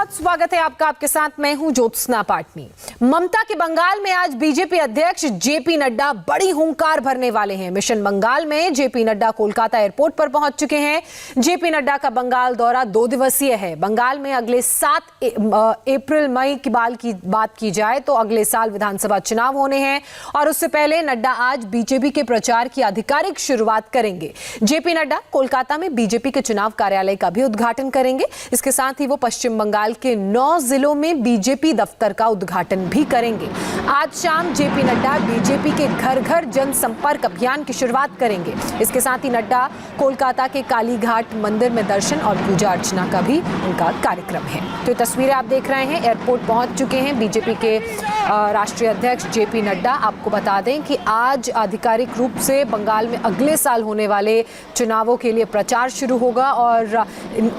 बहुत स्वागत है आपका। आपके साथ मैं हूं ज्योत्सना पाटनी। ममता के बंगाल में आज बीजेपी अध्यक्ष जेपी नड्डा बड़ी हुंकार भरने वाले हैं। मिशन बंगाल में जेपी नड्डा कोलकाता एयरपोर्ट पर पहुंच चुके हैं। जेपी नड्डा का बंगाल दौरा 2 दिवसीय है। बंगाल में अगले 7 अप्रैल मई की बात की जाए तो अगले साल विधानसभा चुनाव होने हैं और उससे पहले नड्डा आज बीजेपी के प्रचार की आधिकारिक शुरुआत करेंगे। जेपी नड्डा कोलकाता में बीजेपी के चुनाव कार्यालय का भी उद्घाटन करेंगे। इसके साथ ही वो पश्चिम बंगाल के 9 जिलों में बीजेपी दफ्तर का उद्घाटन भी करेंगे। आज शाम जेपी नड्डा बीजेपी के घर घर जनसंपर्क अभियान की शुरुआत करेंगे। इसके साथ ही नड्डा कोलकाता के कालीघाट मंदिर में दर्शन और पूजा अर्चना का भी उनका कार्यक्रम है। तो ये तस्वीरें आप देख रहे हैं, एयरपोर्ट पहुंच चुके हैं बीजेपी के राष्ट्रीय अध्यक्ष जेपी नड्डा। आपको बता दें कि आज आधिकारिक रूप से बंगाल में अगले साल होने वाले चुनावों के लिए प्रचार शुरू होगा और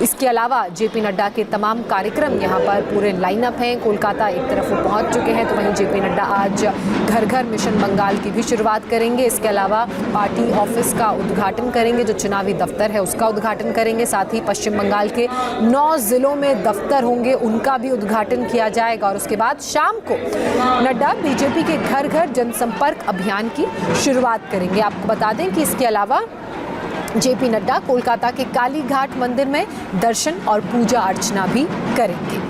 इसके अलावा जेपी नड्डा के तमाम कार्यक्रम यहाँ पर पूरे लाइनअप हैं। कोलकाता एक तरफ वो पहुंच चुके हैं तो वहीं जेपी नड्डा आज घर घर मिशन बंगाल की भी शुरुआत करेंगे। इसके अलावा पार्टी ऑफिस का उद्घाटन करेंगे, जो चुनावी दफ्तर है उसका उद्घाटन करेंगे। साथ ही पश्चिम बंगाल के 9 जिलों में दफ्तर होंगे, उनका भी उद्घाटन किया जाएगा और उसके बाद शाम को नड्डा बीजेपी के घर घर जनसंपर्क अभियान की शुरुआत करेंगे। आपको बता दें कि इसके अलावा जेपी नड्डा कोलकाता के कालीघाट मंदिर में दर्शन और पूजा अर्चना भी करेंगे।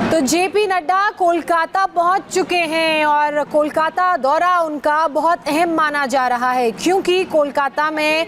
तो जेपी नड्डा कोलकाता पहुंच चुके हैं और कोलकाता दौरा उनका बहुत अहम माना जा रहा है, क्योंकि कोलकाता में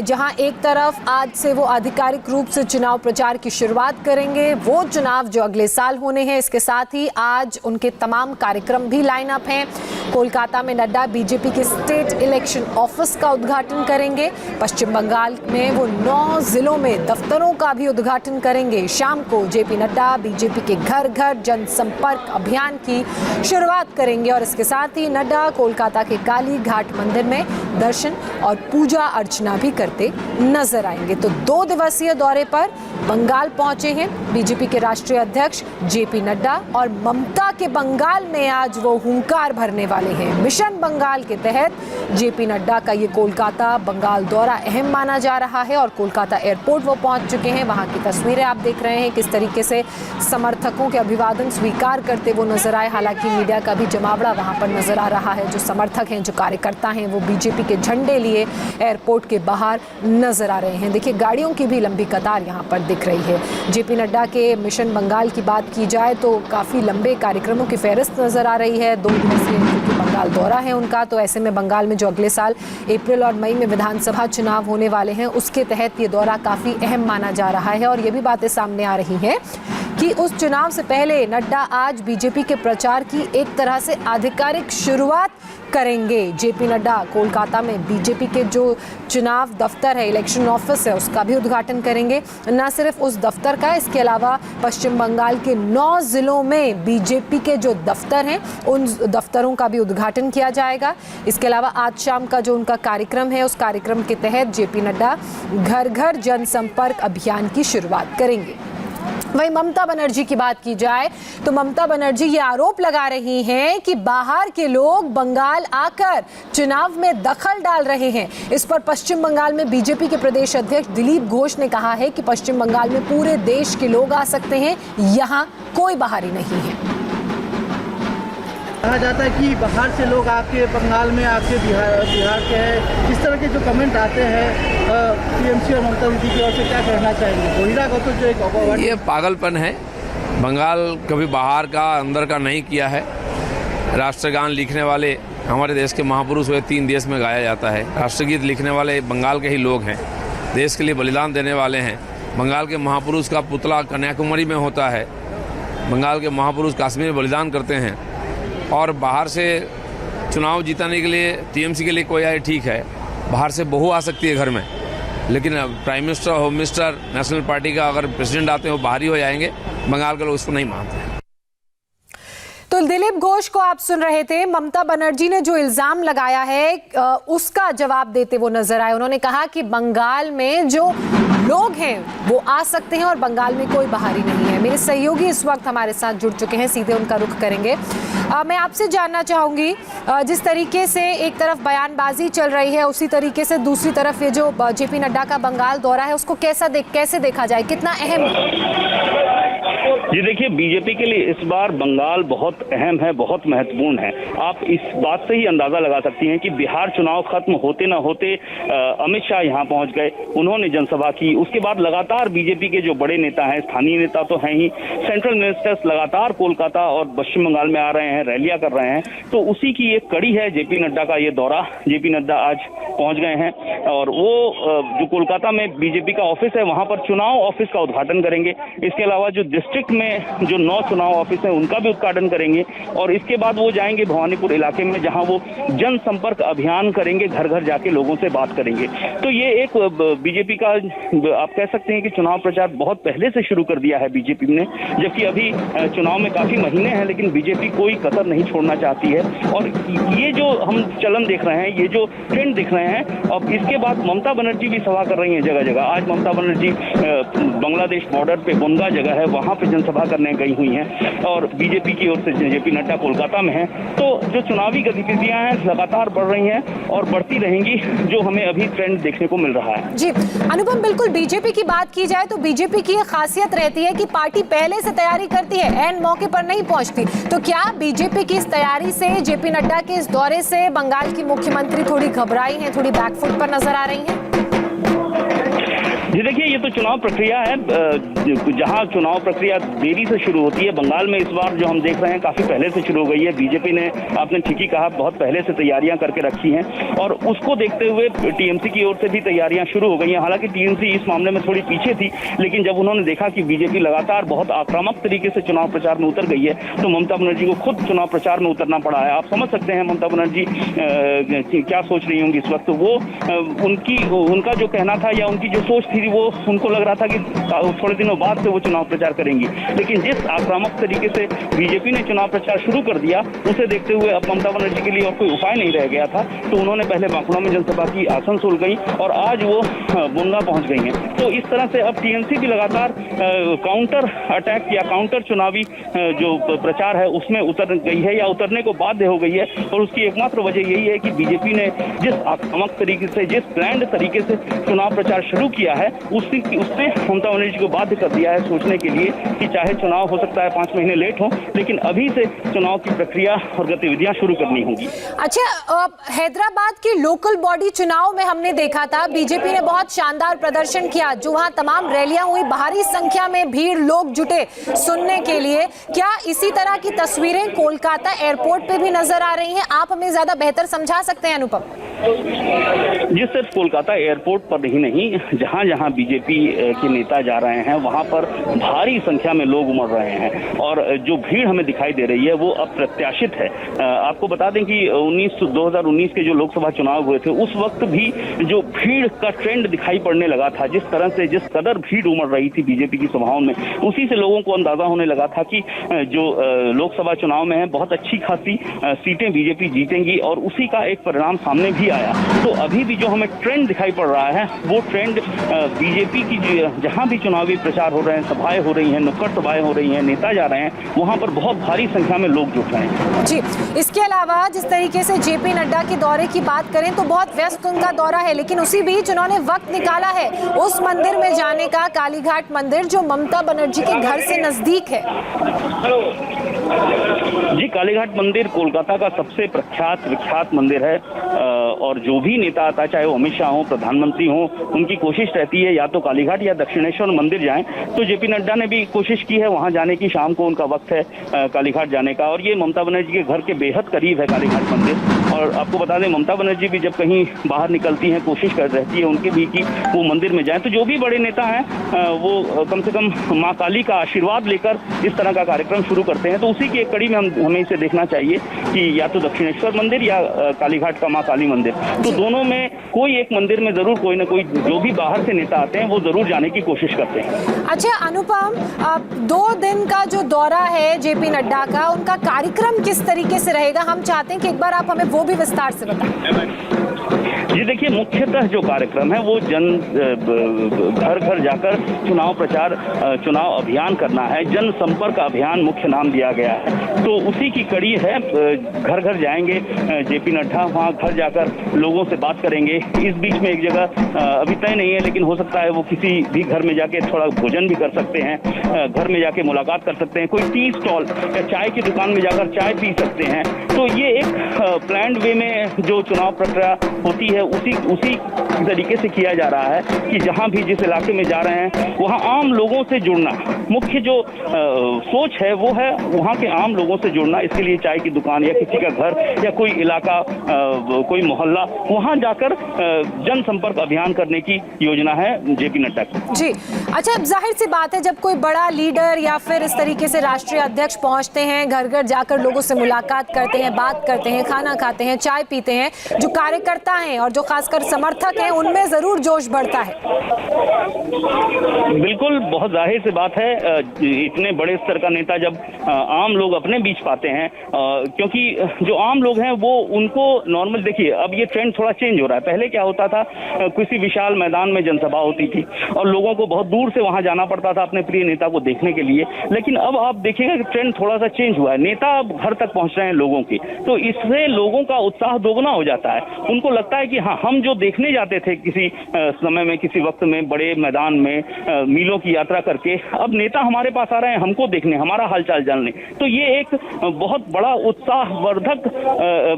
जहां एक तरफ आज से वो आधिकारिक रूप से चुनाव प्रचार की शुरुआत करेंगे, वो चुनाव जो अगले साल होने हैं। इसके साथ ही आज उनके तमाम कार्यक्रम भी लाइन अप हैं। कोलकाता में नड्डा बीजेपी के स्टेट इलेक्शन ऑफिस का उद्घाटन करेंगे। पश्चिम बंगाल में वो 9 जिलों में दफ्तरों का भी उद्घाटन करेंगे। शाम को जेपी नड्डा बीजेपी के घर घर जनसंपर्क अभियान की शुरुआत करेंगे और इसके साथ ही नड्डा कोलकाता के कालीघाट मंदिर में दर्शन और पूजा अर्चना भी करते नजर आएंगे। तो 2 दिवसीय दौरे पर बंगाल पहुंचे हैं बीजेपी के राष्ट्रीय अध्यक्ष जेपी नड्डा और ममता के बंगाल में आज वो हुंकार भरने वाले हैं। मिशन बंगाल के तहत जेपी नड्डा का ये कोलकाता बंगाल दौरा अहम माना जा रहा है और कोलकाता एयरपोर्ट वो पहुंच चुके हैं। वहां की तस्वीरें आप देख रहे हैं, किस तरीके से समर्थकों के अभिवादन स्वीकार करते वो नजर आए। हालांकि मीडिया का भी जमावड़ा वहां पर नजर आ रहा है। जो समर्थक हैं, जो कार्यकर्ता हैं, वो बीजेपी के झंडे लिए एयरपोर्ट के बाहर नजर आ रहे हैं। देखिए, गाड़ियों की भी लंबी कतार यहाँ पर दिख रही है। जेपी नड्डा के मिशन बंगाल की बात की जाए तो काफ़ी लंबे कार्यक्रमों की फहरिस्त नजर आ रही है। 2 दिवसीय बंगाल दौरा है उनका, तो ऐसे में बंगाल में जो अगले साल अप्रैल और मई में विधानसभा चुनाव होने वाले हैं, उसके तहत ये दौरा काफ़ी अहम माना जा रहा है। और ये भी बातें सामने आ रही हैं कि उस चुनाव से पहले नड्डा आज बीजेपी के प्रचार की एक तरह से आधिकारिक शुरुआत करेंगे। जेपी नड्डा कोलकाता में बीजेपी के जो चुनाव दफ्तर है, इलेक्शन ऑफिस है, उसका भी उद्घाटन करेंगे। न सिर्फ उस दफ्तर का, इसके अलावा पश्चिम बंगाल के 9 जिलों में बीजेपी के जो दफ्तर हैं, उन दफ्तरों का भी उद्घाटन किया जाएगा। इसके अलावा आज शाम का जो उनका कार्यक्रम है, उस कार्यक्रम के तहत जेपी नड्डा घर घर जनसंपर्क अभियान की शुरुआत करेंगे। वहीं ममता बनर्जी की बात की जाए तो ममता बनर्जी ये आरोप लगा रही हैं कि बाहर के लोग बंगाल आकर चुनाव में दखल डाल रहे हैं। इस पर पश्चिम बंगाल में बीजेपी के प्रदेश अध्यक्ष दिलीप घोष ने कहा है कि पश्चिम बंगाल में पूरे देश के लोग आ सकते हैं, यहाँ कोई बाहरी नहीं है। कहा जाता है कि बाहर से लोग आपके बंगाल में, आपके बिहार के हैं, इस तरह के जो कमेंट आते हैं टीएमसी और ममता दीदी की ओर से, क्या कहना चाहेंगे? बहिरागत जो एक ये पागलपन है। बंगाल कभी बाहर का अंदर का नहीं किया है। राष्ट्रगान लिखने वाले हमारे देश के महापुरुष हुए 3 देश में गाया जाता है। राष्ट्रगीत लिखने वाले बंगाल के ही लोग हैं, देश के लिए बलिदान देने वाले हैं। बंगाल के महापुरुष का पुतला कन्याकुमारी में होता है। बंगाल के महापुरुष कश्मीर में बलिदान करते हैं और बाहर से चुनाव जीताने के लिए टीएमसी के लिए कोई आए, ठीक है, बाहर से बहू आ सकती है घर में, लेकिन prime minister, home minister, national party का अगर प्रेसिडेंट आते हैं वो बाहरी हो जाएंगे। बंगाल के लोग उसको नहीं मानते हैं। तो तो दिलीप घोष को आप सुन रहे थे। ममता बनर्जी ने जो इल्जाम लगाया है उसका जवाब देते वो नजर आए। उन्होंने कहा कि बंगाल में जो लोग हैं वो आ सकते हैं और बंगाल में कोई बाहरी नहीं है। मेरे सहयोगी इस वक्त हमारे साथ जुड़ चुके हैं, सीधे उनका रुख करेंगे। मैं आपसे जानना चाहूंगी, जिस तरीके से एक तरफ बयानबाजी चल रही है उसी तरीके से दूसरी तरफ ये जो जेपी नड्डा का बंगाल दौरा है उसको कैसे देखा जाए, कितना अहम? जी देखिए, बीजेपी के लिए इस बार बंगाल बहुत अहम है, बहुत महत्वपूर्ण है। आप इस बात से ही अंदाजा लगा सकती हैं कि बिहार चुनाव खत्म होते न होते अमित शाह यहाँ पहुंच गए, उन्होंने जनसभा की। उसके बाद लगातार बीजेपी के जो बड़े नेता हैं, स्थानीय नेता तो हैं ही, सेंट्रल मिनिस्टर्स लगातार कोलकाता और पश्चिम बंगाल में आ रहे हैं, रैलियां कर रहे हैं। तो उसी की एक कड़ी है जेपी नड्डा का ये दौरा। जेपी नड्डा आज पहुंच गए हैं और वो जो कोलकाता में बीजेपी का ऑफिस है वहां पर चुनाव ऑफिस का उद्घाटन करेंगे। इसके अलावा जो डिस्ट्रिक्ट में जो 9 चुनाव ऑफिस है उनका भी उद्घाटन करेंगे और इसके बाद वो जाएंगे भवानीपुर इलाके में, जहां वो जनसंपर्क अभियान करेंगे, घर घर जाके लोगों से बात करेंगे। तो ये एक बीजेपी का आप कह सकते हैं कि चुनाव प्रचार बहुत पहले से शुरू कर दिया है बीजेपी ने, जबकि अभी चुनाव में काफी महीने हैं, लेकिन बीजेपी कोई कसर नहीं छोड़ना चाहती है। और ये जो हम चलन देख रहे हैं, ये जो ट्रेंड दिख रहे हैं, अब इसके बाद ममता बनर्जी भी सभा कर रही है जगह जगह। आज ममता बनर्जी बांग्लादेश बॉर्डर पे बोनगा जगह है, वहां पे जनसभा करने गई हुई हैं और बीजेपी की ओर से जेपी नड्डा कोलकाता में है। तो जो चुनावी गतिविधियां हैं लगातार बढ़ रही हैं और बढ़ती रहेंगी, जो हमें अभी ट्रेंड देखने को मिल रहा है। जी अनुपम, बिल्कुल बीजेपी की बात की जाए तो बीजेपी की खासियत रहती है कि पार्टी पहले से तैयारी करती है, एंड मौके पर नहीं पहुंचती। तो क्या बीजेपी की इस तैयारी से, जेपी नड्डा के इस दौरे से बंगाल की मुख्यमंत्री थोड़ी घबराई हैं, थोड़ी बैकफुट पर नजर आ रही हैं? जी देखिए, ये तो चुनाव प्रक्रिया है, जहां चुनाव प्रक्रिया देरी से शुरू होती है। बंगाल में इस बार जो हम देख रहे हैं काफी पहले से शुरू हो गई है। बीजेपी ने, आपने ठीक ही कहा, बहुत पहले से तैयारियां करके रखी हैं और उसको देखते हुए टीएमसी की ओर से भी तैयारियां शुरू हो गई हैं। हालांकि टीएमसी इस मामले में थोड़ी पीछे थी, लेकिन जब उन्होंने देखा कि बीजेपी लगातार बहुत आक्रामक तरीके से चुनाव प्रचार में उतर गई है, तो ममता बनर्जी को खुद चुनाव प्रचार में उतरना पड़ा है। आप समझ सकते हैं ममता बनर्जी क्या सोच रही होंगी इस वक्त। वो उनका जो कहना था या उनकी जो सोच थी, वो उनको लग रहा था कि थोड़े दिनों बाद से वो चुनाव प्रचार करेंगी, लेकिन जिस आक्रामक तरीके से बीजेपी ने चुनाव प्रचार शुरू कर दिया, उसे देखते हुए अब ममता बनर्जी के लिए और कोई उपाय नहीं रह गया था। तो उन्होंने पहले बांकुड़ा में जनसभा की, आसनसोल गई और आज वो बोनगा पहुंच गई हैं। तो इस तरह से अब टीएमसी भी लगातार काउंटर अटैक या काउंटर चुनावी जो प्रचार है उसमें उतर गई है या उतरने को बाध्य हो गई है। और उसकी एकमात्र वजह यही है कि बीजेपी ने जिस आक्रामक तरीके से, जिस प्लान्ड तरीके से चुनाव प्रचार शुरू किया है, उसने ममता बनर्जी को बाध्य कर दिया है सोचने के लिए कि चाहे चुनाव हो सकता है 5 महीने लेट हो, लेकिन अभी से चुनाव की प्रक्रिया और गतिविधियां शुरू करनी होंगी। अच्छा, हैदराबाद की लोकल बॉडी चुनाव में हमने देखा था बीजेपी ने बहुत शानदार प्रदर्शन किया, जो वहां तमाम रैलियां हुई, भारी संख्या में भीड़, लोग जुटे सुनने के लिए। क्या इसी तरह की तस्वीरें कोलकाता एयरपोर्ट पे भी नजर आ रही हैं? आप हमें ज्यादा बेहतर समझा सकते हैं अनुपम? जी, सिर्फ कोलकाता एयरपोर्ट पर ही नहीं, जहां जहां बीजेपी के नेता जा रहे हैं वहां पर भारी संख्या में लोग उमड़ रहे हैं और जो भीड़ हमें दिखाई दे रही है वो अप्रत्याशित है। आपको बता दें कि 2019 के जो लोकसभा चुनाव हुए थे, उस वक्त भी जो भीड़ का ट्रेंड दिखाई पड़ने लगा था, जिस तरह से, जिस कदर भीड़ उमड़ रही थी बीजेपी की सभाओं में, उसी से लोगों को अंदाजा होने लगा था कि जो लोकसभा चुनाव में है बहुत अच्छी खासी सीटें बीजेपी जीतेंगी और उसी का एक परिणाम सामने भी आया। तो अभी भी जो हमें ट्रेंड दिखाई पड़ रहा है वो ट्रेंड बीजेपी की जहां भी चुनावी प्रचार हो रहे हैं, सभाएं हो रही हैं, नुक्कड़ सभाएं हो रही हैं, नेता जा रहे हैं, वहां पर बहुत भारी संख्या में लोग जुट रहे हैं। जी, इसके अलावा जिस तरीके से जेपी नड्डा के दौरे की बात करें तो बहुत व्यस्त उनका दौरा है, लेकिन उसी बीच उन्होंने वक्त निकाला है उस मंदिर में जाने का, कालीघाट मंदिर, जो ममता बनर्जी के घर से नजदीक है। जी, कालीघाट मंदिर कोलकाता का सबसे विख्यात मंदिर है और जो भी नेता आता है, चाहे वो अमित शाह हो, प्रधानमंत्री हो, उनकी कोशिश रहती है या तो कालीघाट या दक्षिणेश्वर मंदिर जाएं। तो जेपी नड्डा ने भी कोशिश की है वहां जाने की, शाम को उनका वक्त है कालीघाट जाने का। और ये ममता बनर्जी के घर के बेहद करीब है कालीघाट मंदिर और और आपको बता दें ममता बनर्जी भी जब कहीं बाहर निकलती हैं कोशिश कर रहती है उनके भी कि वो मंदिर में जाएं। तो जो भी बड़े नेता हैं वो कम से कम माँ काली का आशीर्वाद लेकर इस तरह का कार्यक्रम शुरू करते हैं। तो उसी की एक कड़ी में हमें इसे देखना चाहिए कि या तो दक्षिणेश्वर मंदिर या कालीघाट का माँ काली मंदिर, तो दोनों में कोई एक मंदिर में जरूर कोई ना कोई जो भी बाहर से नेता आते हैं वो जरूर जाने की कोशिश करते हैं। अच्छा अनुपम, 2 दिन का जो दौरा है जेपी नड्डा का, उनका कार्यक्रम किस तरीके से रहेगा? हम चाहते हैं कि एक बार आप हमें वो भी विस्तार से बताएं। जी देखिए, मुख्यतः जो कार्यक्रम है वो घर घर जाकर चुनाव प्रचार, चुनाव अभियान करना है। जनसंपर्क अभियान मुख्य नाम दिया गया है, तो उसी की कड़ी है। घर घर जाएंगे जेपी नड्डा, वहाँ घर जाकर लोगों से बात करेंगे। इस बीच में एक जगह अभी तय नहीं है, लेकिन हो सकता है वो किसी भी घर में जाके थोड़ा भोजन भी कर सकते हैं, घर में जाके मुलाकात कर सकते हैं, कोई टी स्टॉल या चाय की दुकान में जाकर चाय पी सकते हैं। तो ये एक प्लान्ड वे में जो चुनाव प्रक्रिया होती है उसी तरीके से किया जा रहा है कि जहां भी जिस इलाके में जा रहे हैं वहां आम लोगों से जुड़ना। मुख्य जो सोच है वो है वहां के आम लोगों से जुड़ना। इसके लिए चाय की दुकान या किसी का घर या कोई इलाका, कोई मोहल्ला, वहां जाकर जनसंपर्क अभियान करने की योजना है जेपी नड्डा की। जी अच्छा, अब जाहिर सी बात है जब कोई बड़ा लीडर या फिर इस तरीके से राष्ट्रीय अध्यक्ष पहुंचते हैं, घर घर जाकर लोगों से मुलाकात करते हैं, बात करते हैं, खाना खाते हैं, चाय पीते हैं, जो कार्यकर्ता हैं और जो खासकर समर्थक हैं उनमें जरूर जोश बढ़ता है। बिल्कुल, बहुत जाहिर सी बात है। इतने बड़े स्तर का नेता जब आम लोग अपने बीच पाते हैं, क्योंकि जो आम लोग हैं वो उनको नॉर्मल, देखिए अब ये ट्रेंड थोड़ा चेंज हो रहा है। पहले क्या होता था, किसी विशाल मैदान में जनसभा होती थी और लोगों को बहुत दूर से वहां जाना पड़ता था अपने प्रिय नेता को देखने के लिए। लेकिन अब आप देखिएगा कि ट्रेंड थोड़ा सा चेंज हुआ है, नेता अब घर तक पहुंच रहे हैं लोगों की, तो इससे लोगों का उत्साह दोगुना हो जाता है। उनको लगता है कि हाँ, हम जो देखने जाते थे किसी समय में, किसी वक्त में, बड़े मैदान में मीलों की यात्रा करके, अब नेता हमारे पास आ रहे हैं हमको देखने, हमारा हालचाल जानने। तो ये एक बहुत बड़ा उत्साहवर्धक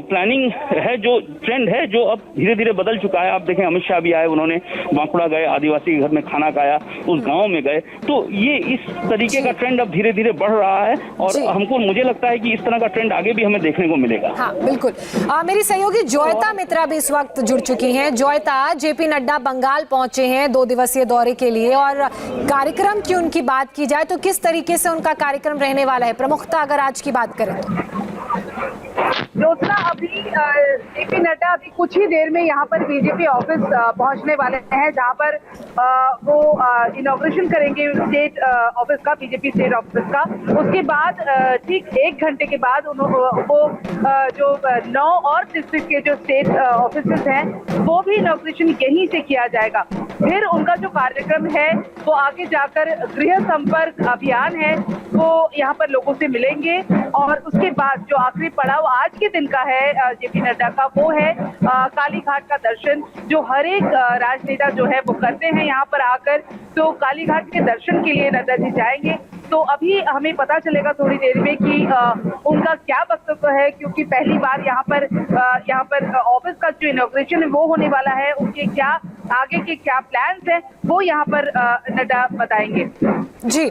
प्लानिंग है, जो ट्रेंड है, जो अब धीरे धीरे बदल चुका है। आप देखें अमित शाह भी आए, उन्होंने बांकुड़ा गए, आदिवासी घर में खाना खाया, उस गांव में गए। तो ये इस तरीके का ट्रेंड अब धीरे धीरे बढ़ रहा है और मुझे लगता है कि इस तरह का ट्रेंड आगे भी हमें देखने को मिलेगा। हाँ बिल्कुल। मेरी सहयोगी जॉयता मित्रा भी इस वक्त जुड़ चुकी हैं। जॉयता, जेपी नड्डा बंगाल पहुंचे हैं 2 दिवसीय दौरे के लिए, और कार्यक्रम की उनकी बात की जाए तो किस तरीके से उनका कार्यक्रम रहने वाला है, प्रमुखता अगर आज की बात करें तो? ज्योत्सना, अभी जेपी नड्डा अभी कुछ ही देर में यहाँ पर बीजेपी ऑफिस पहुँचने वाले हैं, जहाँ पर वो इनॉग्रेशन करेंगे स्टेट ऑफिस का, बीजेपी स्टेट ऑफिस का। उसके बाद ठीक 1 घंटे के बाद वो जो 9 और डिस्ट्रिक्ट के जो स्टेट ऑफिस हैं वो भी इनॉग्रेशन यहीं से किया जाएगा। फिर उनका जो कार्यक्रम है वो आगे जाकर गृह संपर्क अभियान है, वो यहाँ पर लोगों से मिलेंगे। और उसके बाद जो आखिरी पड़ाव आज के दिन का है जेपी नड्डा का, वो है काली घाट का दर्शन, जो हर एक राजनेता जो है वो करते हैं यहाँ पर आकर। तो काली घाट के दर्शन के लिए नड्डा जी जाएंगे। तो अभी हमें पता चलेगा थोड़ी देर में कि उनका क्या वक्तव्य है, क्योंकि पहली बार यहाँ पर ऑफिस का जो इनॉग्रेशन है वो होने वाला है। उनके क्या आगे के क्या प्लान्स हैं वो यहाँ पर नड्डा बताएंगे। जी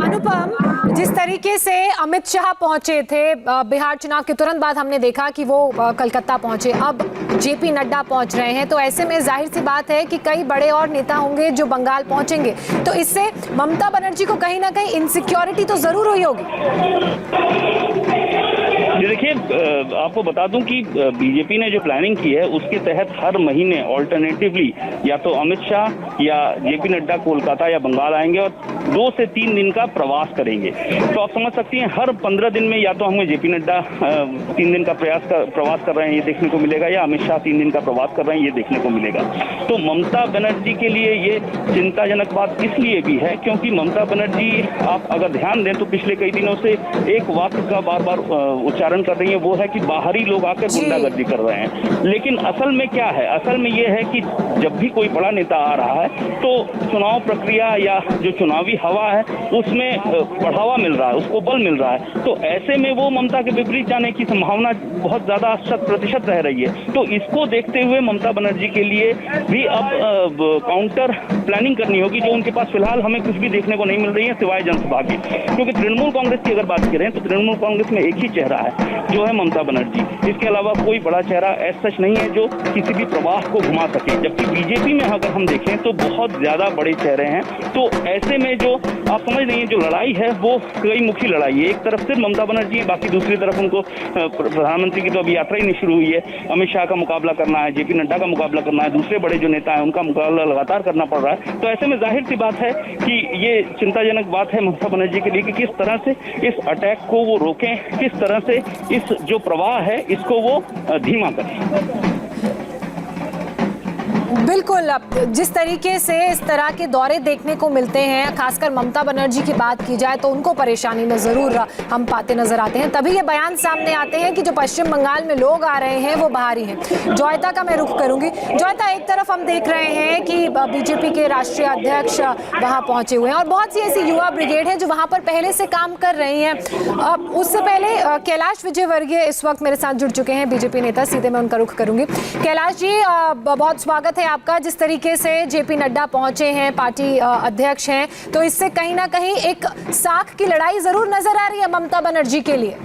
अनुपम, जिस तरीके से अमित शाह पहुंचे थे बिहार चुनाव के तुरंत बाद, हमने देखा कि वो कलकत्ता पहुंचे, अब जेपी नड्डा पहुंच रहे हैं, तो ऐसे में जाहिर सी बात है कि कई बड़े और नेता होंगे जो बंगाल पहुंचेंगे। तो इससे ममता बनर्जी को कहीं ना कहीं इनसिक्योरिटी तो जरूर हुई होगी। देखिए, आपको बता दूं कि बीजेपी ने जो प्लानिंग की है उसके तहत हर महीने ऑल्टरनेटिवली या तो अमित शाह या जेपी नड्डा कोलकाता या बंगाल आएंगे और 2 से 3 दिन का प्रवास करेंगे। तो आप समझ सकती हैं हर 15 दिन में या तो हमें जेपी नड्डा 3 दिन का प्रवास कर रहे हैं ये देखने को मिलेगा, या अमित शाह 3 दिन का प्रवास कर रहे हैं ये देखने को मिलेगा। तो ममता बनर्जी के लिए ये चिंताजनक बात इसलिए भी है क्योंकि ममता बनर्जी, आप अगर ध्यान दें तो पिछले कई दिनों से एक वाक्य का बार बार उच्चारण कर रही है, वो है कि बाहरी लोग आकर गुंडागर्दी कर रहे हैं। लेकिन असल में क्या है, असल में ये है कि जब भी कोई बड़ा नेता आ रहा है तो चुनाव प्रक्रिया या जो चुनावी हवा है उसमें बढ़ावा मिल रहा है, उसको बल मिल रहा है। तो ऐसे में वो ममता के विपरीत जाने की संभावना बहुत ज्यादा 100% रह रही है। तो इसको देखते हुए ममता बनर्जी के लिए भी अब काउंटर प्लानिंग करनी होगी, जो उनके पास फिलहाल हमें कुछ भी देखने को नहीं मिल रही है सिवाय जनसभा की। क्योंकि तृणमूल कांग्रेस की अगर बात करें तो तृणमूल कांग्रेस में एक ही चेहरा है, जो है ममता बनर्जी। इसके अलावा कोई बड़ा चेहरा ऐसा सच नहीं है जो किसी भी प्रवाह को घुमा सके, जबकि बीजेपी में अगर हम देखें तो बहुत ज्यादा बड़े चेहरे हैं। तो ऐसे में जो आप समझ रही हैं जो लड़ाई है वो कई मुखी लड़ाई है। एक तरफ से ममता बनर्जी है, बाकी दूसरी तरफ उनको प्रधानमंत्री की तो अभी यात्रा ही नहीं शुरू हुई है। अमित शाह का मुकाबला करना है, जेपी नड्डा का मुकाबला करना है, दूसरे बड़े जो नेता हैं उनका मुकाबला लगातार करना पड़ रहा है। तो ऐसे में जाहिर सी बात है कि ये चिंताजनक बात है ममता बनर्जी के लिए कि किस तरह से इस अटैक को वो रोकें, किस तरह से इस जो प्रवाह है इसको वो धीमा करें। बिल्कुल, अब जिस तरीके से इस तरह के दौरे देखने को मिलते हैं, खासकर ममता बनर्जी की बात की जाए तो उनको परेशानी में ज़रूर हम पाते नजर आते हैं। तभी ये बयान सामने आते हैं कि जो पश्चिम बंगाल में लोग आ रहे हैं वो बाहरी हैं। जॉयता का मैं रुख करूंगी। जॉयता, एक तरफ हम देख रहे हैं कि बीजेपी के राष्ट्रीय अध्यक्ष वहाँ पहुंचे हुए हैं और बहुत सी ऐसी युवा ब्रिगेड है जो वहाँ पर पहले से काम कर रही हैं। उससे पहले कैलाश विजयवर्गीय इस वक्त मेरे साथ जुड़ चुके हैं, बीजेपी नेता। सीधे मैं उनका रुख करूंगी। कैलाश जी, बहुत स्वागत है आपका। जिस तरीके से जेपी नड्डा पहुंचे हैं, पार्टी अध्यक्ष हैं, तो इससे कहीं ना कहीं एक साख की लड़ाई जरूर नजर आ रही है ममता बनर्जी के लिए।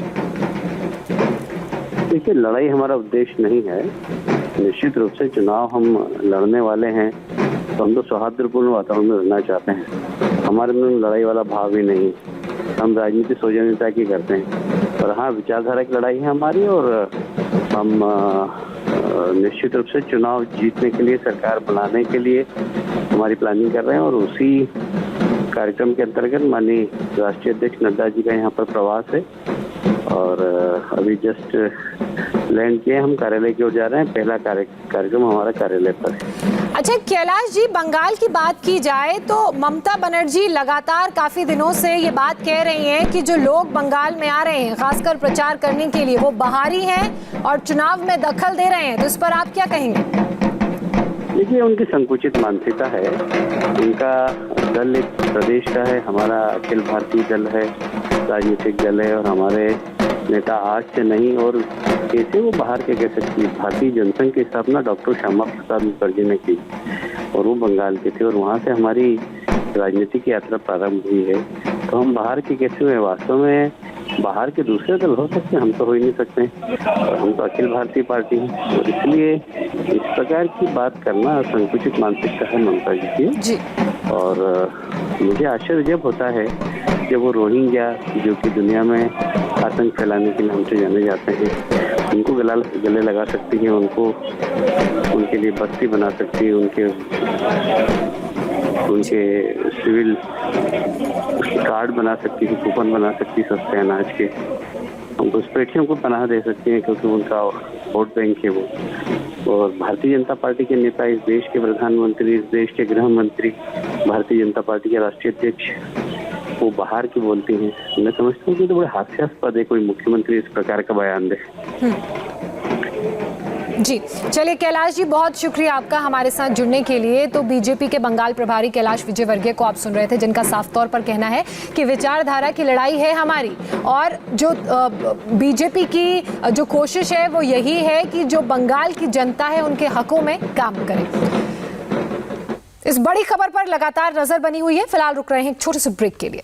देखिए, लड़ाई हमारा उद्देश्य नहीं है। निश्चित रूप से चुनाव हम लड़ने वाले हैं तो हम तो सौहार्दपूर्ण वातावरण में रहना चाहते हैं। हमारे में लड़ाई वाला भाव ही नहीं। हम राजनीति सौजन्यता की करते हैं। और हाँ, विचारधारा की लड़ाई है हमारी और हम निश्चित रूप से चुनाव जीतने के लिए, सरकार बनाने के लिए हमारी प्लानिंग कर रहे हैं। और उसी कार्यक्रम के अंतर्गत माननीय राष्ट्रीय अध्यक्ष नड्डा जी का यहाँ पर प्रवास है और अभी जस्ट लैंड किए हम कार्यालय की ओर जा रहे हैं। पहला कार्यक्रम हमारा कार्यालय पर है। अच्छा कैलाश जी, बंगाल की बात की जाए तो ममता बनर्जी लगातार काफी दिनों से ये बात कह रही हैं कि जो लोग बंगाल में आ रहे हैं खासकर प्रचार करने के लिए वो बाहरी हैं और चुनाव में दखल दे रहे हैं, तो इस पर आप क्या कहेंगे? देखिए, उनकी संकुचित मानसिकता है। उनका दल एक प्रदेश का है, हमारा अखिल भारतीय दल है, राजनीतिक दल है और हमारे नेता आज से नहीं और कैसे वो बाहर के कह सकती है। भारतीय जनसंघ की स्थापना डॉक्टर श्यामा प्रसाद मुखर्जी ने की और वो बंगाल के थे और वहाँ से हमारी राजनीतिक यात्रा प्रारंभ हुई है। तो हम बाहर के कैसे हुए? वास्तव में बाहर के दूसरे दल हो सकते हैं, हम तो हो ही नहीं सकते और हम तो अखिल भारतीय पार्टी हैं। तो इसलिए इस प्रकार की बात करना संकुचित मानसिकता है ममता जी की। और मुझे आश्चर्य जब होता है जब वो रोहिंग्या, जो कि दुनिया में आतंक फैलाने के नाम से जाने जाते हैं, उनको गले लगा सकती है, उनके लिए बस्ती बना सकती है, उनके सिविल कार्ड बना सकती है, कूपन बना सकती है सस्ते अनाज के, उनको घुसपैठियों को पनाह दे सकती है क्योंकि उनका वोट बैंक है वो। और भारतीय जनता पार्टी के नेता, इस देश के प्रधानमंत्री, इस देश के गृह मंत्री, भारतीय जनता पार्टी के राष्ट्रीय अध्यक्ष, वो बाहर की बोलती हैं। मैं समझता हूँ कि तो बड़े हास्यास्पद है कोई मुख्यमंत्री इस प्रकार का बयान दे। जी चलिए कैलाश जी, बहुत शुक्रिया आपका हमारे साथ जुड़ने के लिए। तो बीजेपी के बंगाल प्रभारी कैलाश विजयवर्गीय को आप सुन रहे थे, जिनका साफ तौर पर कहना है कि विचारधारा की लड़ाई है हमारी और जो बीजेपी की जो कोशिश है वो यही है कि जो बंगाल की जनता है उनके हकों में काम करे। इस बड़ी खबर पर लगातार नजर बनी हुई है। फिलहाल रुक रहे हैं एक छोटे से ब्रेक के लिए।